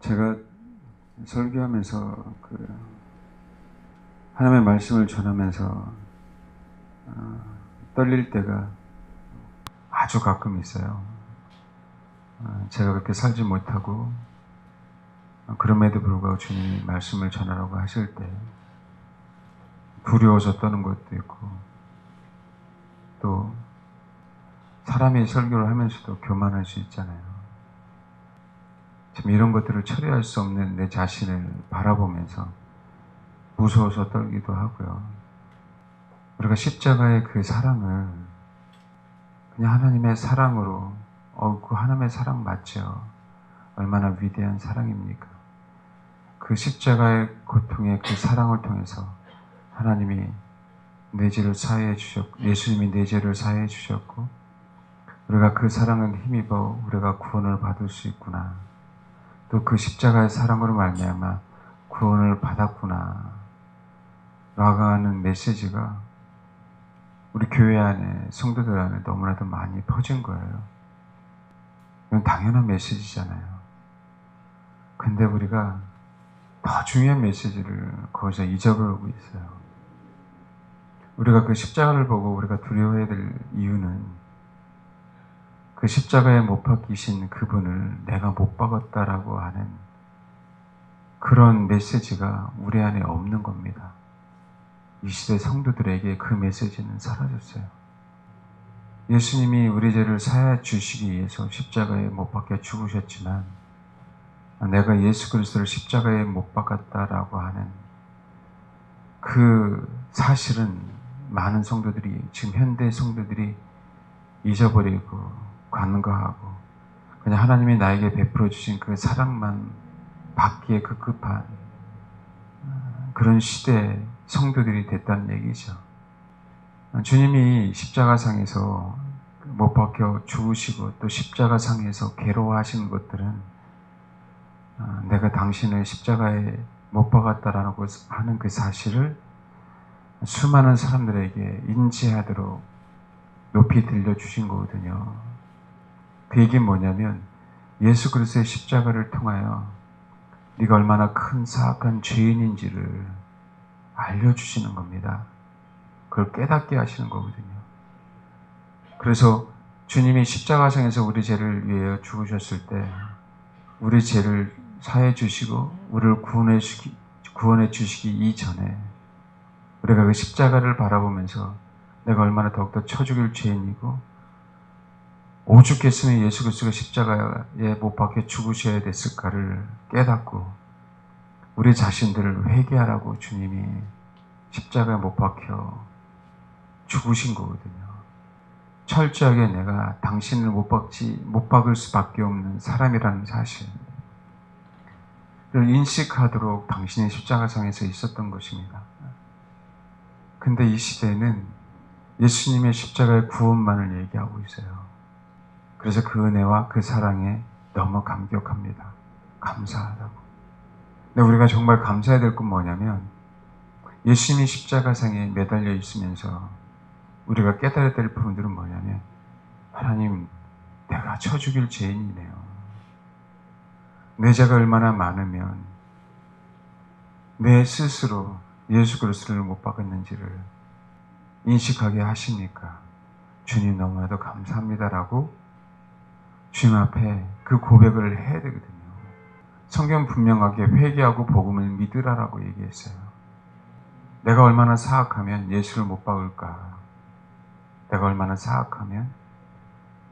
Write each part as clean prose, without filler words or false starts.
제가 설교하면서 하나님의 말씀을 전하면서 떨릴 때가 아주 가끔 있어요. 제가 그렇게 살지 못하고 그럼에도 불구하고 주님이 말씀을 전하라고 하실 때 두려워서 떠는 것도 있고, 또 사람이 설교를 하면서도 교만할 수 있잖아요. 지금 이런 것들을 처리할 수 없는 내 자신을 바라보면서 무서워서 떨기도 하고요. 우리가 십자가의 그 사랑을 그냥 하나님의 사랑으로, 그 하나님의 사랑 맞죠? 얼마나 위대한 사랑입니까? 그 십자가의 고통의 그 사랑을 통해서 하나님이 내 죄를 사해해 주셨고, 예수님이 내 죄를 사해해 주셨고, 우리가 그 사랑을 힘입어 우리가 구원을 받을 수 있구나. 또 그 십자가의 사랑으로 말미암아 구원을 받았구나 라고 하는 메시지가 우리 교회 안에, 성도들 안에 너무나도 많이 퍼진 거예요. 이건 당연한 메시지잖아요. 근데 우리가 더 중요한 메시지를 거기서 잊어버리고 있어요. 우리가 그 십자가를 보고 우리가 두려워해야 될 이유는 그 십자가에 못 박히신 그분을 내가 못 박았다라고 하는 그런 메시지가 우리 안에 없는 겁니다. 이 시대 성도들에게 그 메시지는 사라졌어요. 예수님이 우리 죄를 사해 주시기 위해서 십자가에 못 박혀 죽으셨지만, 내가 예수 그리스도를 십자가에 못 박았다라고 하는 그 사실은 많은 성도들이, 지금 현대 성도들이 잊어버리고 간과하고 그냥 하나님이 나에게 베풀어 주신 그 사랑만 받기에 급급한 그런 시대의 성도들이 됐다는 얘기죠. 주님이 십자가상에서 못 박혀 죽으시고 또 십자가상에서 괴로워하시는 것들은 내가 당신을 십자가에 못 박았다라고 하는 그 사실을 수많은 사람들에게 인지하도록 높이 들려주신 거거든요. 그 얘기는 뭐냐면 예수 그리스도의 십자가를 통하여 네가 얼마나 큰 사악한 죄인인지를 알려주시는 겁니다. 그걸 깨닫게 하시는 거거든요. 그래서 주님이 십자가상에서 우리 죄를 위해 죽으셨을 때 우리 죄를 사해 주시고 우리를 구원해 주시기 이전에 우리가 그 십자가를 바라보면서 내가 얼마나 더욱더 쳐죽일 죄인이고 오죽했으면 예수 그리스도가 십자가에 못 박혀 죽으셔야 됐을까를 깨닫고 우리 자신들을 회개하라고 주님이 십자가에 못 박혀 죽으신 거거든요. 철저하게 내가 당신을 못 박을 수밖에 없는 사람이라는 사실을 인식하도록 당신의 십자가상에서 있었던 것입니다. 근데 이 시대는 예수님의 십자가의 구원만을 얘기하고 있어요. 그래서 그 은혜와 그 사랑에 너무 감격합니다. 감사하다고. 근데 우리가 정말 감사해야 될 건 뭐냐면 예수님이 십자가상에 매달려 있으면서 우리가 깨달아야 될 부분들은 뭐냐면 하나님, 내가 쳐 죽일 죄인이네요. 내 죄가 얼마나 많으면 내 스스로 예수 그리스도를 못 박았는지를 인식하게 하십니까? 주님 너무나도 감사합니다라고 주님 앞에 그 고백을 해야 되거든요. 성경 분명하게 회개하고 복음을 믿으라라고 얘기했어요. 내가 얼마나 사악하면 예수를 못 박을까? 내가 얼마나 사악하면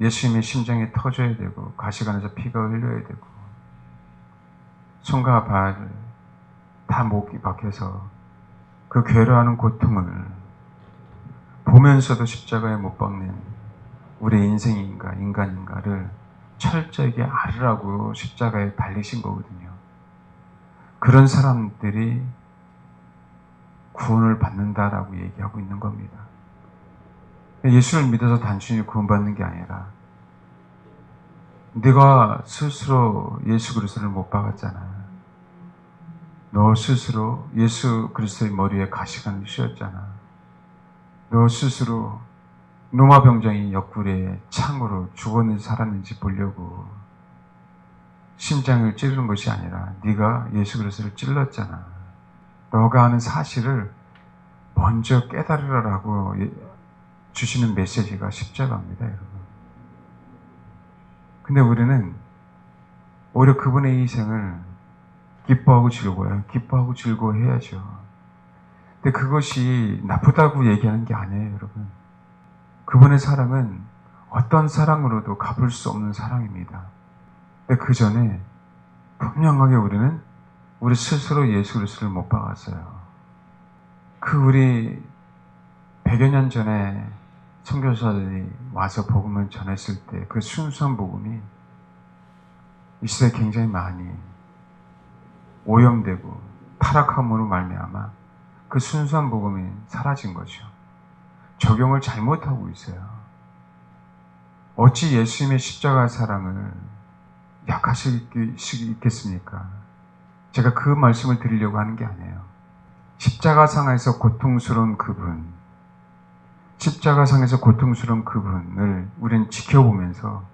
예수님의 심장이 터져야 되고 가시관에서 피가 흘려야 되고 손과 발 다 목이 박혀서 그 괴로워하는 고통을 보면서도 십자가에 못 박는 우리 인간인가를 철저하게 알으라고 십자가에 달리신 거거든요. 그런 사람들이 구원을 받는다라고 얘기하고 있는 겁니다. 예수를 믿어서 단순히 구원받는 게 아니라 네가 스스로 예수 그리스도를 못 박았잖아. 너 스스로 예수 그리스도의 머리에 가시관을 씌웠잖아. 너 스스로 로마 병장이 옆구리에 창으로 죽었는지 살았는지 보려고 심장을 찌르는 것이 아니라 네가 예수 그리스도를 찔렀잖아. 너가 하는 사실을 먼저 깨달으라고 주시는 메시지가 십자가입니다, 여러분. 근데 우리는 오히려 그분의 희생을 기뻐하고 즐거워해야죠. 근데 그것이 나쁘다고 얘기하는 게 아니에요, 여러분. 그분의 사랑은 어떤 사랑으로도 갚을 수 없는 사랑입니다. 근데 그 전에 분명하게 우리는 우리 스스로 예수 그리스도를 못 박았어요. 우리 100여 년 전에 선교사들이 와서 복음을 전했을 때 그 순수한 복음이 이 시대에 굉장히 많이 오염되고 타락함으로 말미암아 그 순수한 복음이 사라진 거죠. 적용을 잘못하고 있어요. 어찌 예수님의 십자가 사랑을 약하실 수 있겠습니까? 제가 그 말씀을 드리려고 하는 게 아니에요. 십자가상에서 고통스러운 그분을 우리는 지켜보면서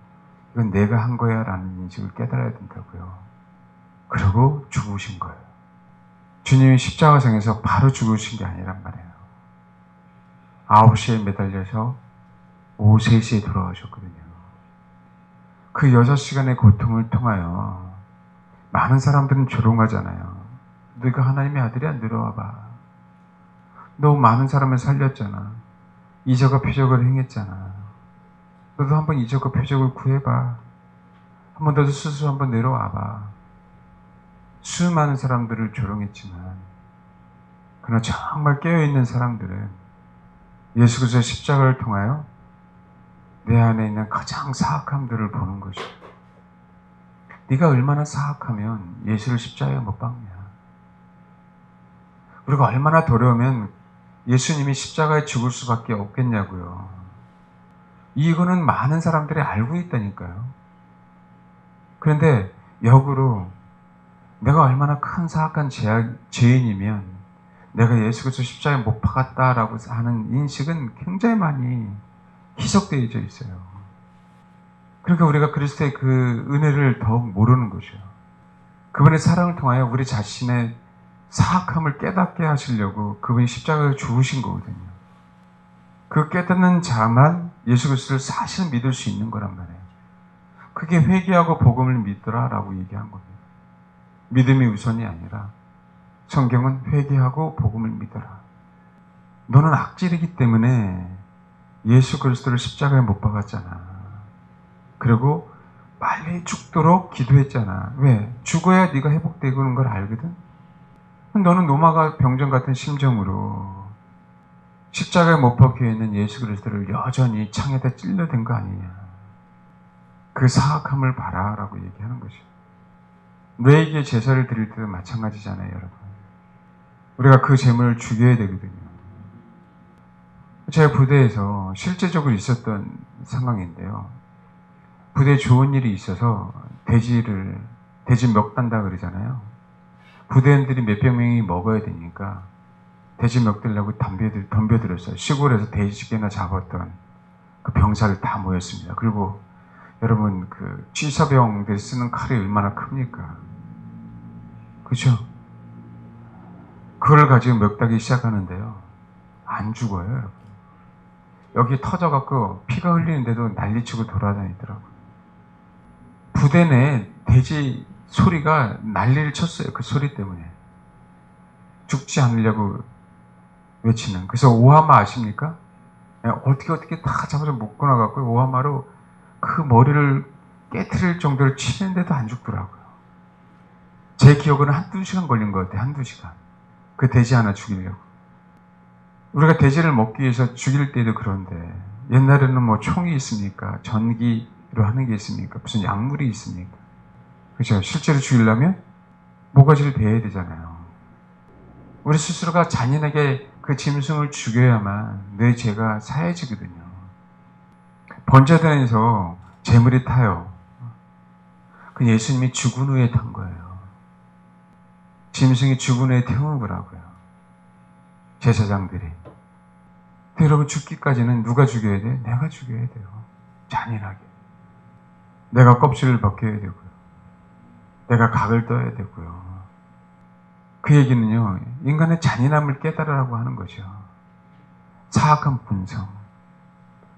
이건 내가 한 거야 라는 인식을 깨달아야 된다고요. 그리고 죽으신 거예요. 주님이 십자가상에서 바로 죽으신 게 아니란 말이에요. 9시에 매달려서 오후 3시에 돌아가셨거든요. 그 6시간의 고통을 통하여 많은 사람들은 조롱하잖아요. 너가 하나님의 아들이야? 내려와봐. 너 많은 사람을 살렸잖아. 이적과 표적을 행했잖아. 너도 한번 이적과 표적을 구해봐. 한번 너도 스스로 한번 내려와봐. 수많은 사람들을 조롱했지만 그러나 정말 깨어있는 사람들은 예수 그리스도의 십자가를 통하여 내 안에 있는 가장 사악함들을 보는 것이죠. 네가 얼마나 사악하면 예수를 십자가에 못 박냐. 우리가 얼마나 더러우면 예수님이 십자가에 죽을 수밖에 없겠냐고요. 이거는 많은 사람들이 알고 있다니까요. 그런데 역으로 내가 얼마나 큰 사악한 죄인이면 내가 예수 그리스도 십자가에 못 박았다라고 하는 인식은 굉장히 많이 희석되어져 있어요. 그러니까 우리가 그리스도의 그 은혜를 더욱 모르는 거죠. 그분의 사랑을 통하여 우리 자신의 사악함을 깨닫게 하시려고 그분이 십자가에 죽으신 거거든요. 그 깨닫는 자만 예수 그리스도를 사실 믿을 수 있는 거란 말이에요. 그게 회개하고 복음을 믿으라라고 얘기한 겁니다. 믿음이 우선이 아니라 성경은 회개하고 복음을 믿어라. 너는 악질이기 때문에 예수 그리스도를 십자가에 못 박았잖아. 그리고 빨리 죽도록 기도했잖아. 왜? 죽어야 네가 회복되는 걸 알거든? 너는 노마가 병정 같은 심정으로 십자가에 못 박혀 있는 예수 그리스도를 여전히 창에다 찔러댄 거 아니냐. 그 사악함을 봐라라고 얘기하는 것이죠. 뇌에게 제사를 드릴 때도 마찬가지잖아요, 여러분. 우리가 그 제물을 죽여야 되거든요. 제가 부대에서 실제적으로 있었던 상황인데요. 부대에 좋은 일이 있어서 돼지 먹단다 그러잖아요. 부대원들이 몇백 명이 먹어야 되니까 돼지 먹들라고 덤벼들었어요. 시골에서 돼지 개나 잡았던 그 병사들 다 모였습니다. 그리고 여러분 그 취사병들이 쓰는 칼이 얼마나 큽니까? 그죠? 그걸 가지고 먹다기 시작하는데요. 안 죽어요, 여러분. 여기 터져갖고 피가 흘리는데도 난리치고 돌아다니더라고요. 부대 내 돼지 소리가 난리를 쳤어요. 그 소리 때문에. 죽지 않으려고 외치는. 그래서 오하마 아십니까? 어떻게 다 잡아서 묶어놔갖고 오하마로 그 머리를 깨트릴 정도로 치는데도 안 죽더라고요. 제 기억으로는 한두 시간 걸린 것 같아요. 한두 시간. 그 돼지 하나 죽이려고. 우리가 돼지를 먹기 위해서 죽일 때도 그런데 옛날에는 뭐 총이 있습니까? 전기로 하는 게 있습니까? 무슨 약물이 있습니까? 그렇죠? 실제로 죽이려면 모가지를 베어야 되잖아요. 우리 스스로가 잔인하게 그 짐승을 죽여야만 내 죄가 사해지거든요. 번제단에서 재물이 타요. 그 예수님이 죽은 후에 탄 거예요. 짐승이 죽은 후에 태우는 거라고요. 제사장들이. 근데 여러분 죽기까지는 누가 죽여야 돼요? 내가 죽여야 돼요. 잔인하게. 내가 껍질을 벗겨야 되고요. 내가 각을 떠야 되고요. 그 얘기는요, 인간의 잔인함을 깨달으라고 하는 거죠. 사악한 본성,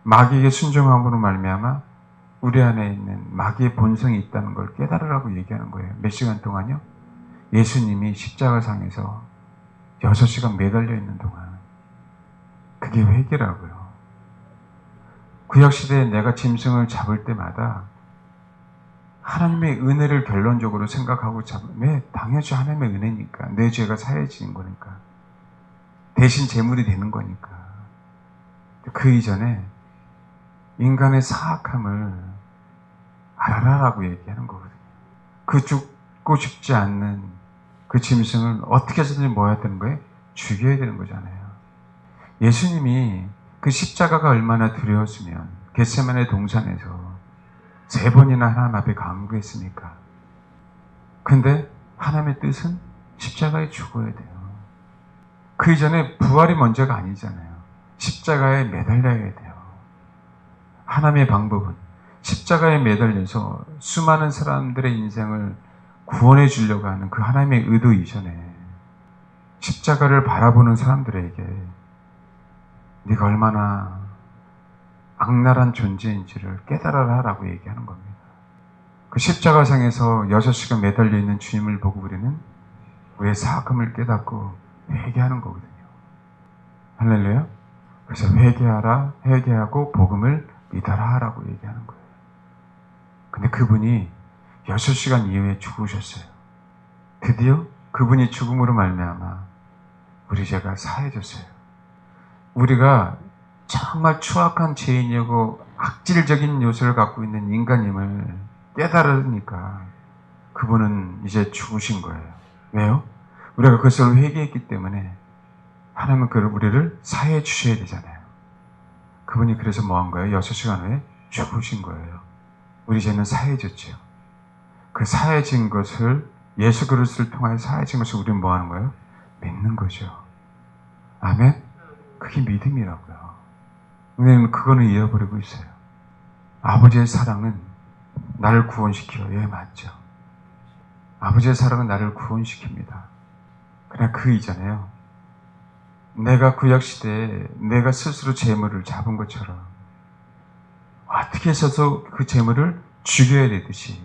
마귀에게 순종함으로 말미암아 우리 안에 있는 마귀의 본성이 있다는 걸 깨달으라고 얘기하는 거예요. 몇 시간 동안요? 예수님이 십자가상에서 6시간 매달려 있는 동안. 그게 회개라고요. 구약시대에 내가 짐승을 잡을 때마다 하나님의 은혜를 결론적으로 생각하고 잡으면 당연히 하나님의 은혜니까. 내 죄가 사해지는 거니까. 대신 제물이 되는 거니까. 그 이전에 인간의 사악함을 알아라라고 얘기하는 거거든요. 그 죽고 싶지 않는 그 짐승을 어떻게 해서든지 뭐해야 되는 거예요? 죽여야 되는 거잖아요. 예수님이 그 십자가가 얼마나 두려웠으면 겟세마네 동산에서 3번이나 하나님 앞에 간구했습니까? 근데 하나님의 뜻은 십자가에 죽어야 돼요. 그 이전에 부활이 먼저가 아니잖아요. 십자가에 매달려야 돼요. 하나님의 방법은 십자가에 매달려서 수많은 사람들의 인생을 구원해 주려고 하는 그 하나님의 의도 이전에 십자가를 바라보는 사람들에게 네가 얼마나 악랄한 존재인지를 깨달아라라고 얘기하는 겁니다. 그 십자가상에서 6시간 매달려 있는 주님을 보고 우리는 우리의 사악함을 깨닫고 회개하는 거거든요. 할렐루야. 그래서 회개하라, 회개하고 복음을 믿어라 라고 얘기하는 거예요. 근데 그분이 6시간 이후에 죽으셨어요. 드디어 그분이 죽음으로 말미암아 우리 죄가 사해졌어요. 우리가 정말 추악한 죄인이고 악질적인 요소를 갖고 있는 인간임을 깨달으니까 그분은 이제 죽으신 거예요. 왜요? 우리가 그것을 회개했기 때문에 하나님은 우리를 사해 주셔야 되잖아요. 그분이 그래서 뭐 한 거예요? 6시간 후에 죽으신 거예요. 우리 죄는 사해졌죠. 그 사해진 것을 예수 그리스도를 통하여 사해진 것을 우리는 뭐 하는 거예요? 믿는 거죠. 아멘? 그게 믿음이라고요. 우리는 그거는 잃어버리고 있어요. 아버지의 사랑은 나를 구원시켜요. 예, 맞죠. 아버지의 사랑은 나를 구원시킵니다. 그러나 그 이전에요. 내가 구약시대에 내가 스스로 재물을 잡은 것처럼 어떻게 해서도 그 재물을 죽여야 되듯이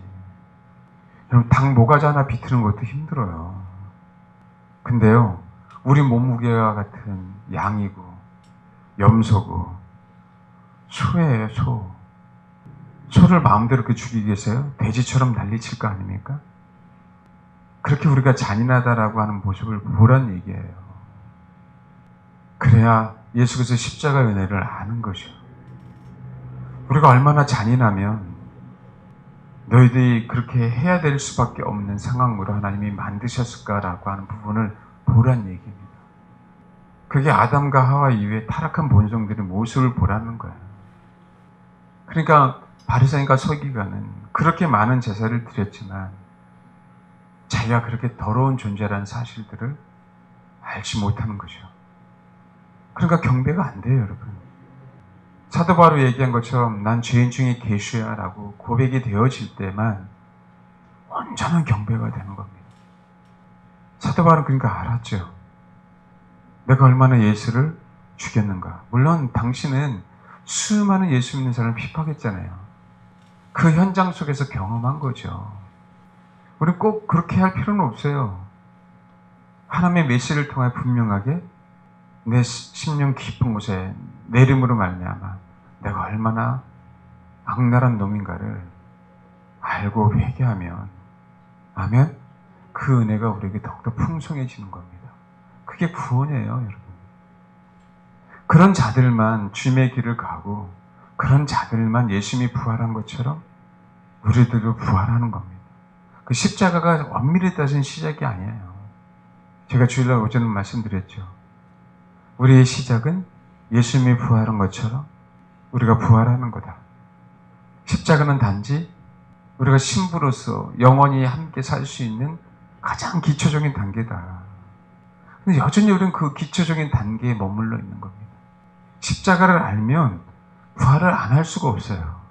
여러분 닭 모가지 하나 비트는 것도 힘들어요. 근데요. 우리 몸무게와 같은 양이고 염소고 소예요. 소. 소를 마음대로 그 죽이겠어요? 돼지처럼 난리칠 거 아닙니까? 그렇게 우리가 잔인하다라고 하는 모습을 보란 얘기예요. 그래야 예수께서 십자가의 은혜를 아는 거죠. 우리가 얼마나 잔인하면 너희들이 그렇게 해야 될 수밖에 없는 상황으로 하나님이 만드셨을까라고 하는 부분을 보란 얘기입니다. 그게 아담과 하와 이후에 타락한 본성들의 모습을 보라는 거예요. 그러니까 바리새인과 서기관은 그렇게 많은 제사를 드렸지만 자기가 그렇게 더러운 존재라는 사실들을 알지 못하는 거죠. 그러니까 경배가 안 돼요, 여러분. 사도 바울이 얘기한 것처럼 난 죄인 중에 계수야 라고 고백이 되어질 때만 온전한 경배가 되는 겁니다. 사도 바울은 그러니까 알았죠. 내가 얼마나 예수를 죽였는가. 물론 당신은 수많은 예수 믿는 사람을 핍박했잖아요. 그 현장 속에서 경험한 거죠. 우리 꼭 그렇게 할 필요는 없어요. 하나님의 메시지를 통해 분명하게 내 심령 깊은 곳에 내림으로 말미암아 내가 얼마나 악랄한 놈인가를 알고 회개하면 아멘? 그 은혜가 우리에게 더욱더 풍성해지는 겁니다. 그게 구원이에요, 여러분. 그런 자들만 주님의 길을 가고 그런 자들만 예수님이 부활한 것처럼 우리들도 부활하는 겁니다. 그 십자가가 엄밀히 따진 시작이 아니에요. 제가 주일날 오전에 말씀드렸죠. 우리의 시작은 예수님이 부활한 것처럼 우리가 부활하는 거다. 십자가는 단지 우리가 신부로서 영원히 함께 살 수 있는 가장 기초적인 단계다. 근데 여전히 우리는 그 기초적인 단계에 머물러 있는 겁니다. 십자가를 알면 부활을 안 할 수가 없어요.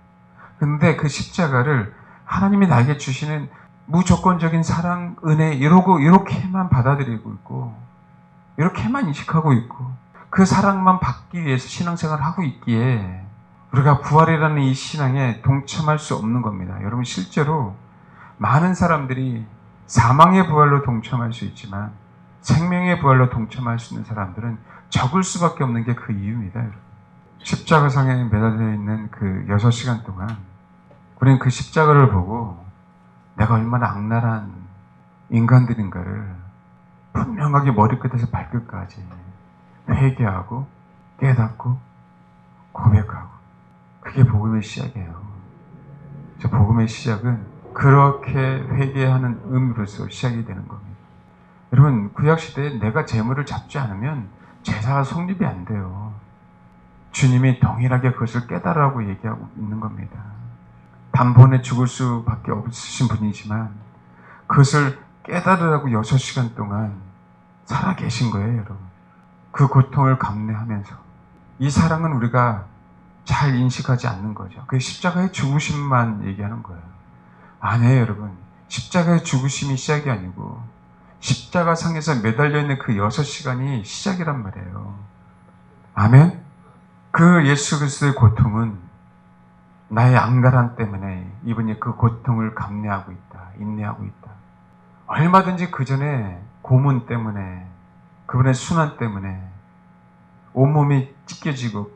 근데 그 십자가를 하나님이 나에게 주시는 무조건적인 사랑, 은혜 이렇게만 받아들이고 있고 이렇게만 인식하고 있고 그 사랑만 받기 위해서 신앙생활을 하고 있기에 우리가 부활이라는 이 신앙에 동참할 수 없는 겁니다. 여러분 실제로 많은 사람들이 사망의 부활로 동참할 수 있지만 생명의 부활로 동참할 수 있는 사람들은 적을 수밖에 없는 게 그 이유입니다. 여러분. 십자가상에 매달려 있는 그 6시간 동안 우리는 그 십자가를 보고 내가 얼마나 악랄한 인간들인가를 분명하게 머리끝에서 발끝까지 회개하고 깨닫고 고백하고 그게 복음의 시작이에요. 저 복음의 시작은 그렇게 회개하는 의미로서 시작이 되는 겁니다. 여러분 구약시대에 내가 재물을 잡지 않으면 제사가 성립이 안 돼요. 주님이 동일하게 그것을 깨달으라고 얘기하고 있는 겁니다. 단번에 죽을 수밖에 없으신 분이지만 그것을 깨달으라고 6시간 동안 살아 계신 거예요. 여러분 그 고통을 감내하면서 이 사랑은 우리가 잘 인식하지 않는 거죠. 그 십자가의 죽으심만 얘기하는 거예요. 아니에요. 여러분 십자가의 죽으심이 시작이 아니고 십자가 상에서 매달려 있는 그 6시간이 시작이란 말이에요. 아멘? 그 예수 그리스도의 고통은 나의 앙갈함 때문에 이분이 그 고통을 감내하고 있다. 인내하고 있다. 얼마든지 그 전에 고문 때문에 그분의 순환 때문에 온몸이 찢겨지고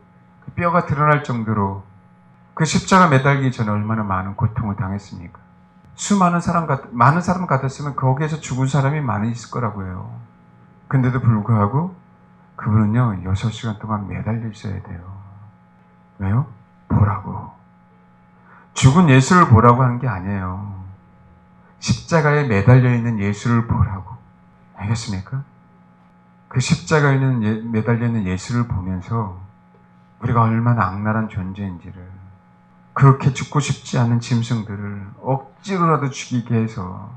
뼈가 드러날 정도로 그 십자가 매달리기 전에 얼마나 많은 고통을 당했습니까? 많은 사람 같았으면 거기에서 죽은 사람이 많이 있을 거라고 해요. 근데도 불구하고 그분은요 6시간 동안 매달려 있어야 돼요. 왜요? 보라고. 죽은 예수를 보라고 하는 게 아니에요. 십자가에 매달려 있는 예수를 보라고. 알겠습니까? 그 십자가에 매달려 있는 예수를 보면서 우리가 얼마나 악랄한 존재인지를, 그렇게 죽고 싶지 않은 짐승들을 억지로라도 죽이게 해서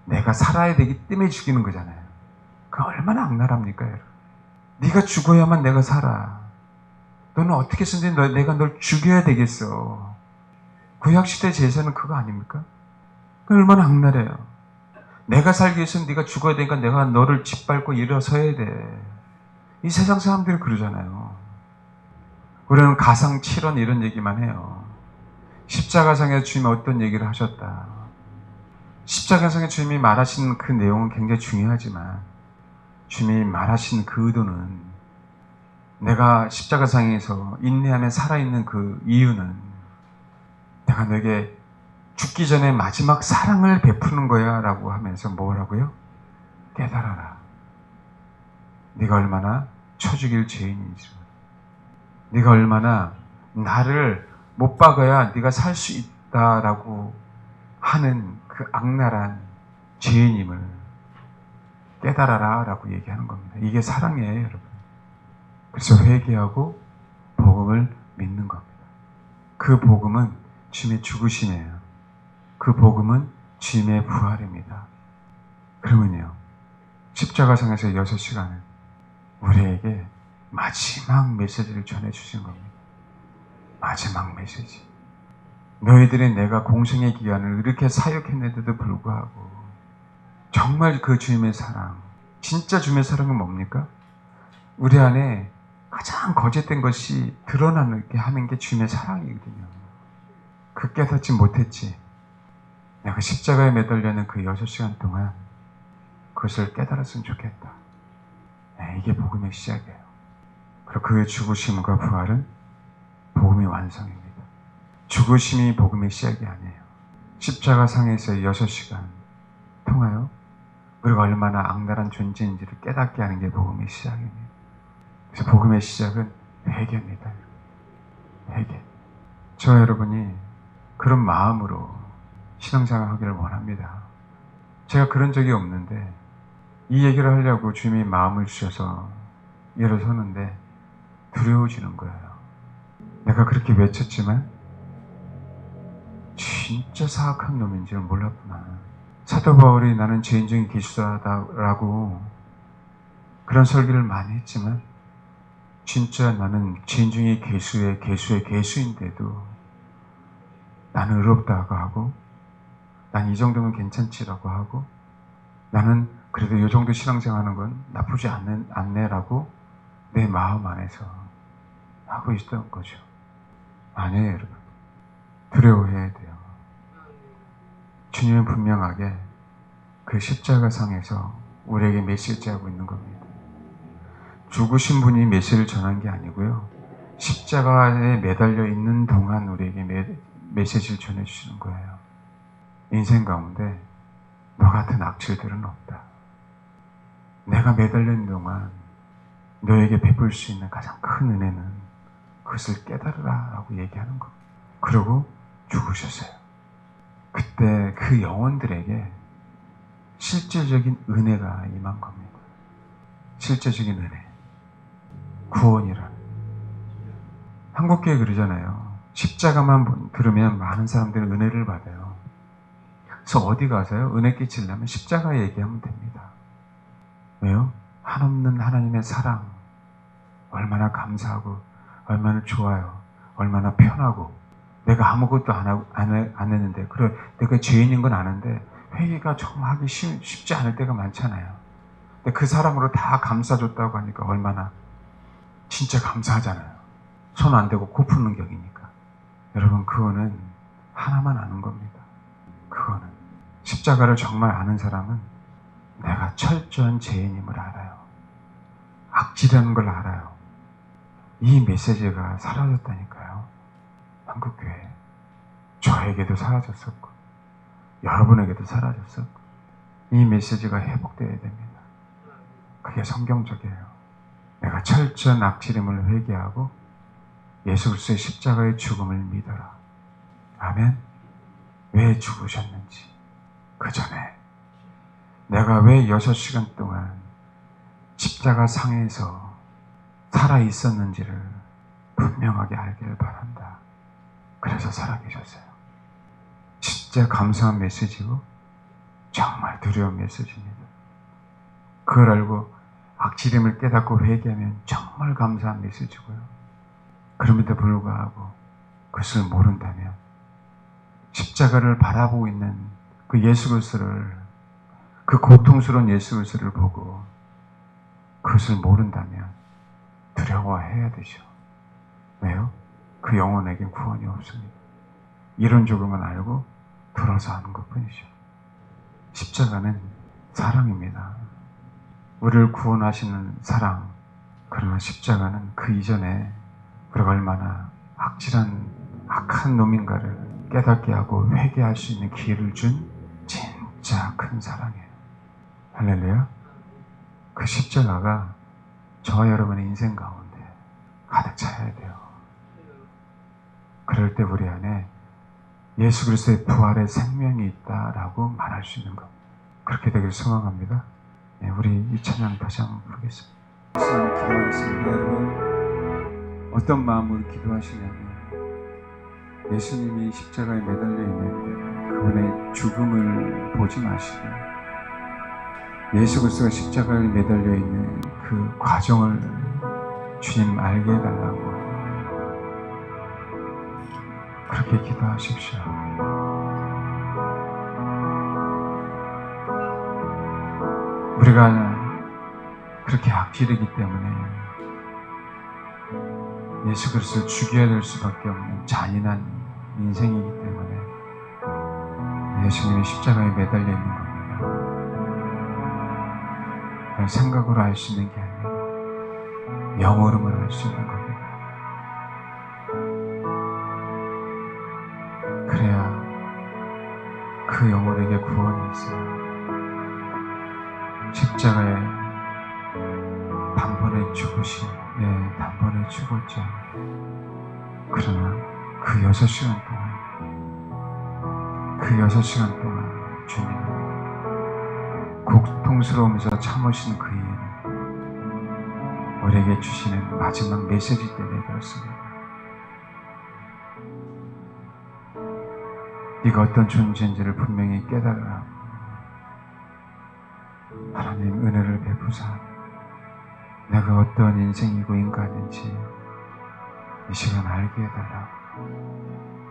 내가 살아야 되기 때문에 죽이는 거잖아요. 그 얼마나 악랄합니까, 여러분? 네가 죽어야만 내가 살아. 너는 어떻게 해서든 내가 널 죽여야 되겠어. 구약시대 제사는 그거 아닙니까? 그 얼마나 악랄해요. 내가 살기 위해서는 네가 죽어야 되니까 내가 너를 짓밟고 일어서야 돼. 이 세상 사람들이 그러잖아요. 우리는 가상칠언 이런 얘기만 해요. 십자가상에서 주님이 어떤 얘기를 하셨다. 십자가상에 주님이 말하신 그 내용은 굉장히 중요하지만 주님이 말하신 그 의도는, 내가 십자가상에서 인내하며 살아있는 그 이유는 내가 너에게 죽기 전에 마지막 사랑을 베푸는 거야 라고 하면서 뭐라고요? 깨달아라. 네가 얼마나 쳐죽일 죄인인지, 네가 얼마나 나를 못 박아야 네가 살 수 있다라고 하는 그 악랄한 죄인임을 깨달아라 라고 얘기하는 겁니다. 이게 사랑이에요, 여러분. 그래서 회개하고 복음을 믿는 겁니다. 그 복음은 주님의 죽으심이에요. 그 복음은 주님의 부활입니다. 그러면요, 십자가상에서 6시간은 우리에게 마지막 메시지를 전해주신 겁니다. 마지막 메시지. 너희들이 내가 공생의 기간을 이렇게 사역했는데도 불구하고 정말 그 주님의 사랑, 진짜 주님의 사랑은 뭡니까? 우리 안에 가장 거짓된 것이 드러나게 하는 게 주님의 사랑이거든요. 그 깨닫지 못했지. 내가 십자가에 매달려 있는 그 6시간 동안 그것을 깨달았으면 좋겠다. 네, 이게 복음의 시작이에요. 그리고 그의 죽으심과 부활은 복음의 완성입니다. 죽으심이 복음의 시작이 아니에요. 십자가상에서 6시간 통하여 우리가 얼마나 악랄한 존재인지를 깨닫게 하는 게 복음의 시작입니다. 그래서 복음의 시작은 회개입니다. 회개. 저 여러분이 그런 마음으로 신앙생활 하기를 원합니다. 제가 그런 적이 없는데 이 얘기를 하려고 주님이 마음을 주셔서 일어서는데 두려워지는 거예요. 내가 그렇게 외쳤지만 진짜 사악한 놈인 줄 몰랐구나. 사도 바울이 나는 죄인 중에 괴수다라고 그런 설교를 많이 했지만 진짜 나는 죄인 중에 괴수의 괴수인데도 나는 의롭다고 하고 난 이 정도면 괜찮지라고 하고, 나는 그래도 이 정도 신앙생활하는 건 나쁘지 않네라고 내 마음 안에서 하고 있던 거죠. 아니에요, 여러분. 두려워해야 돼요. 주님은 분명하게 그 십자가상에서 우리에게 메시지하고 있는 겁니다. 죽으신 분이 메시지를 전한 게 아니고요, 십자가에 매달려 있는 동안 우리에게 메시지를 전해주시는 거예요. 인생 가운데 너 같은 악질들은 없다. 내가 매달려 있는 동안 너에게 베풀 수 있는 가장 큰 은혜는 그것을 깨달으라 라고 얘기하는 겁니다. 그리고 죽으셨어요. 그때 그 영혼들에게 실질적인 은혜가 임한 겁니다. 실제적인 은혜, 구원이란. 한국교회 그러잖아요. 십자가만 들으면 많은 사람들이 은혜를 받아요. 그래서 어디 가서요, 은혜 끼치려면 십자가 얘기하면 됩니다. 왜요? 한없는 하나님의 사랑, 얼마나 감사하고 얼마나 좋아요, 얼마나 편하고, 내가 아무것도 안 했는데, 그래 내가 죄인인 건 아는데 회개가 정말 하기 쉽지 않을 때가 많잖아요. 근데 그 사랑으로 다 감싸줬다고 하니까 얼마나 진짜 감사하잖아요. 손 안 대고 코 푸는 격이니까. 여러분, 그거는 하나만 아는 겁니다. 그거는 십자가를 정말 아는 사람은 내가 철저한 죄인임을 알아요. 악질이라는 걸 알아요. 이 메시지가 사라졌다니까요. 한국교회. 저에게도 사라졌었고 여러분에게도 사라졌었고, 이 메시지가 회복되어야 됩니다. 그게 성경적이에요. 내가 철저한 악질임을 회개하고 예수 그리스도의 십자가의 죽음을 믿어라. 아멘. 왜 죽으셨는지, 그 전에 내가 왜 6시간 동안 십자가 상에서 살아 있었는지를 분명하게 알기를 바란다. 그래서 살아계셨어요. 진짜 감사한 메시지고 정말 두려운 메시지입니다. 그걸 알고 악질임을 깨닫고 회개하면 정말 감사한 메시지고요. 그럼에도 불구하고 그것을 모른다면, 십자가를 바라보고 있는 그 예수 그리스도를, 그 고통스러운 예수 그리스도를 보고 그것을 모른다면 두려워해야 되죠. 왜요? 그 영혼에겐 구원이 없습니다. 이론적으로만 알고 돌아서 하는 것뿐이죠. 십자가는 사랑입니다. 우리를 구원하시는 사랑. 그러나 십자가는 그 이전에 우리가 얼마나 악한 놈인가를 깨닫게 하고 회개할 수 있는 기회를 준 진짜 큰 사랑이에요. 할렐루야. 그 십자가가 저와 여러분의 인생 가운데 가득 차야 돼요. 그럴 때 우리 안에 예수 그리스도의 부활의 생명이 있다라고 말할 수 있는 것. 그렇게 되길 소망합니다. 네, 우리 이 찬양 다시 한번 부르겠습니다. 기도하겠습니다. 여러분, 어떤 마음으로 기도하시냐면, 예수님이 십자가에 매달려 있는 그분의 죽음을 보지 마시고, 예수 그리스도가 십자가에 매달려 있는 그 과정을 주님 알게 해달라고 그렇게 기도하십시오. 우리가 그렇게 악질이기 때문에 예수 그리스도를 죽여야 될 수밖에 없는 잔인한 인생이기 때문에 예수님이 십자가에 매달려 있는 겁니다. 그걸 생각으로 알 수 있는 게 아니라 영으로만 알 수 있는 겁니다. 그래야 그 영혼에게 구원이 있어요. 십자가에 단번에 죽으신, 단번에 죽었죠. 그러나 그 6시간 동안 주님은 고통스러우면서 참으신 그 이유는 우리에게 주시는 마지막 메시지 때문에 그렇습니다. 네가 어떤 존재인지를 분명히 깨달으라. 하나님 은혜를 베푸사 내가 어떤 인생이고 인간인지 이 시간 알게 해달라고.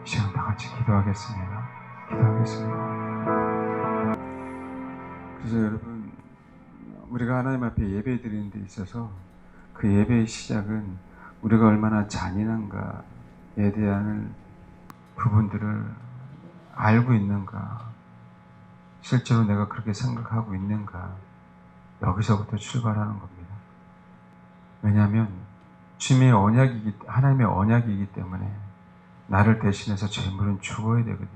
이 시간 다 같이 기도하겠습니다. 기도하겠습니다. 그래서 여러분, 우리가 하나님 앞에 예배 드리는 데 있어서 그 예배의 시작은 우리가 얼마나 잔인한가에 대한 부분들을 알고 있는가, 실제로 내가 그렇게 생각하고 있는가, 여기서부터 출발하는 겁니다. 왜냐하면 하나님의 언약이기 때문에 나를 대신해서 죄물은 죽어야 되거든요.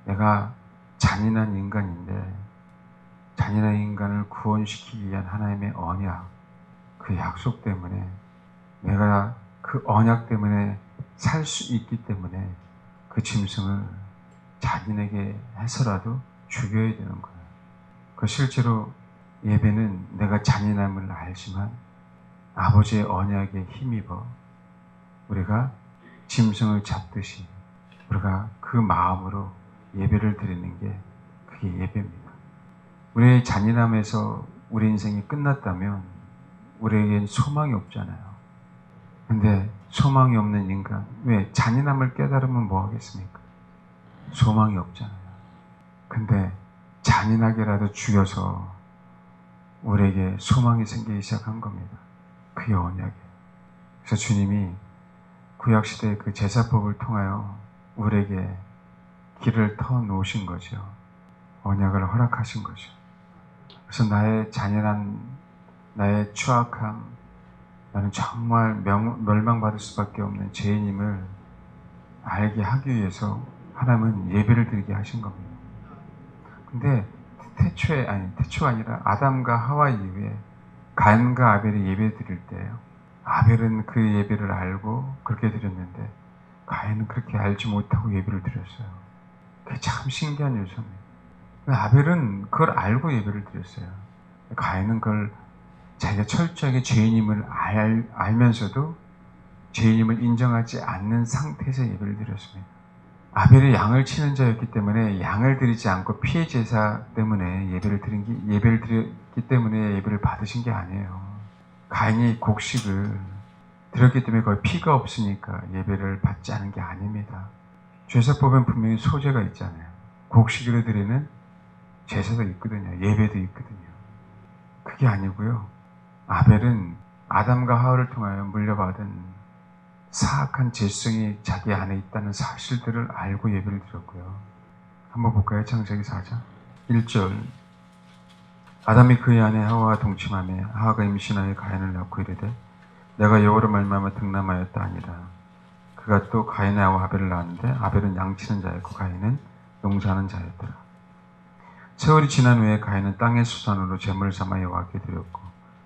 내가 잔인한 인간인데 잔인한 인간을 구원시키기 위한 하나님의 언약, 그 약속 때문에 내가 그 언약 때문에 살 수 있기 때문에 그 짐승을 자기에게 해서라도 죽여야 되는 거예요. 그 실제로 예배는 내가 잔인함을 알지만 아버지의 언약에 힘입어 우리가 짐승을 잡듯이 우리가 그 마음으로 예배를 드리는 게 그게 예배입니다. 우리의 잔인함에서 우리 인생이 끝났다면 우리에겐 소망이 없잖아요. 근데 소망이 없는 인간, 왜? 잔인함을 깨달으면 뭐 하겠습니까? 소망이 없잖아요. 근데 잔인하게라도 죽여서 우리에게 소망이 생기기 시작한 겁니다. 그게 언약이에요. 그래서 주님이 구약시대의 그 제사법을 통하여 우리에게 길을 터 놓으신 거죠. 언약을 허락하신 거죠. 그래서 나의 잔인한, 나의 추악함, 나는 정말 멸망받을 수밖에 없는 죄인임을 알게 하기 위해서 하나님은 예배를 드리게 하신 겁니다. 근데 태초가 아니라 아담과 하와 이후에 가인과 아벨이 예배 드릴 때예요. 아벨은 그 예배를 알고 그렇게 드렸는데 가인은 그렇게 알지 못하고 예배를 드렸어요. 그게 참 신기한 요소입니다. 아벨은 그걸 알고 예배를 드렸어요. 가인은 그걸 자기가 철저하게 죄인임을 알면서도 죄인임을 인정하지 않는 상태에서 예배를 드렸습니다. 아벨이 양을 치는 자였기 때문에 양을 드리지 않고 피해 제사 때문에 예배를 드렸기 때문에 예배를 받으신 게 아니에요. 가인이 곡식을 드렸기 때문에 거의 피가 없으니까 예배를 받지 않은 게 아닙니다. 제사법엔 분명히 소제가 있잖아요. 곡식으로 드리는 제사도 있거든요. 예배도 있거든요. 그게 아니고요. 아벨은 아담과 하와를 통하여 물려받은 사악한 죄성이 자기 안에 있다는 사실들을 알고 예배를 드렸고요. 한번 볼까요? 창세기 4장 1절. 아담이 그의 아내 하와와 동침하며 하와가 임신하여 가인을 낳고 이르되 내가 여호와로 말미암아 등남하였다 아니라. 그가 또 가인의 아와 아벨을 낳았는데 아벨은 양치는 자였고 가인은 농사하는 자였더라. 세월이 지난 후에 가인은 땅의 수산으로 제물을 삼아 여호와께 드렸고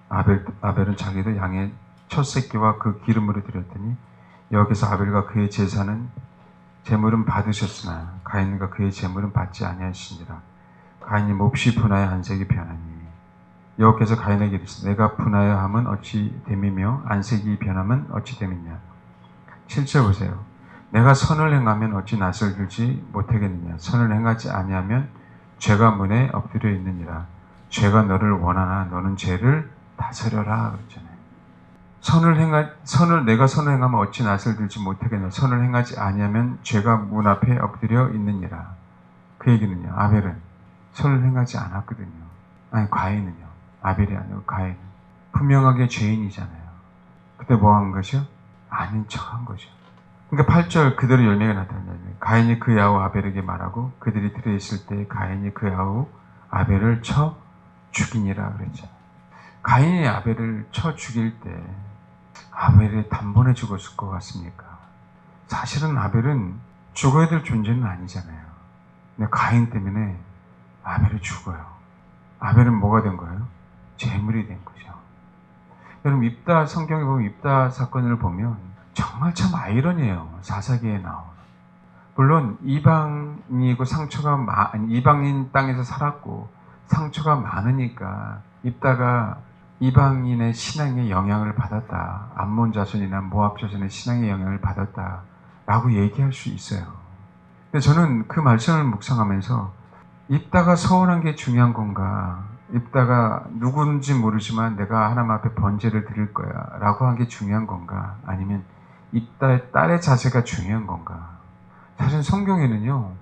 아벨은 자기도 양의 첫 새끼와 그 기름으로 드렸더니 여기서 아벨과 그의 제물은 받으셨으나 가인과 그의 제물은 받지 아니하시니라. 가인이 몹시 분하여 안색이 변하니 여호와께서 가인에게 이르시되 내가 분하여 함은 어찌 됨이며 안색이 변함은 어찌 됨이냐. 7절 보세요. 내가 선을 행하면 어찌 낯을 들지 못하겠느냐. 선을 행하지 아니하면 죄가 문에 엎드려 있느니라. 죄가 너를 원하나 너는 죄를 다스려라 그랬잖아요. 내가 선을 행하면 어찌 낯을 들지 못하겠냐. 선을 행하지 아니하면 죄가 문 앞에 엎드려 있느니라. 그 얘기는요. 아벨은 선을 행하지 않았거든요. 아니 가인은요. 아벨이 아니고 가인은 분명하게 죄인이잖아요. 그때 뭐 한 것이요? 아닌 척 한 거죠. 그러니까 8절 그대로 열매가 나타나요. 가인이 그 아우 아벨에게 말하고 그들이 들어있을 때 가인이 그 아우 아벨을 쳐 죽이니라 그랬죠. 가인이 아벨을 쳐 죽일 때 아벨이 단번에 죽었을 것 같습니까? 사실은 아벨은 죽어야 될 존재는 아니잖아요. 근데 가인 때문에 아벨이 죽어요. 아벨은 뭐가 된 거예요? 제물이 된 거죠. 여러분 성경에 보면 입다 사건을 보면 정말 참 아이러니해요. 사사기에 나온. 물론 이방인이고 이방인 땅에서 살았고 상처가 많으니까 입다가 이방인의 신앙의 영향을 받았다. 암몬 자손이나 모압 자손의 신앙의 영향을 받았다라고 얘기할 수 있어요. 근데 저는 그 말씀을 묵상하면서 입다가 서운한 게 중요한 건가? 입다가 누군지 모르지만 내가 하나님 앞에 번제를 드릴 거야 라고 한 게 중요한 건가? 아니면 입다의 딸의 자세가 중요한 건가? 사실 성경에는요.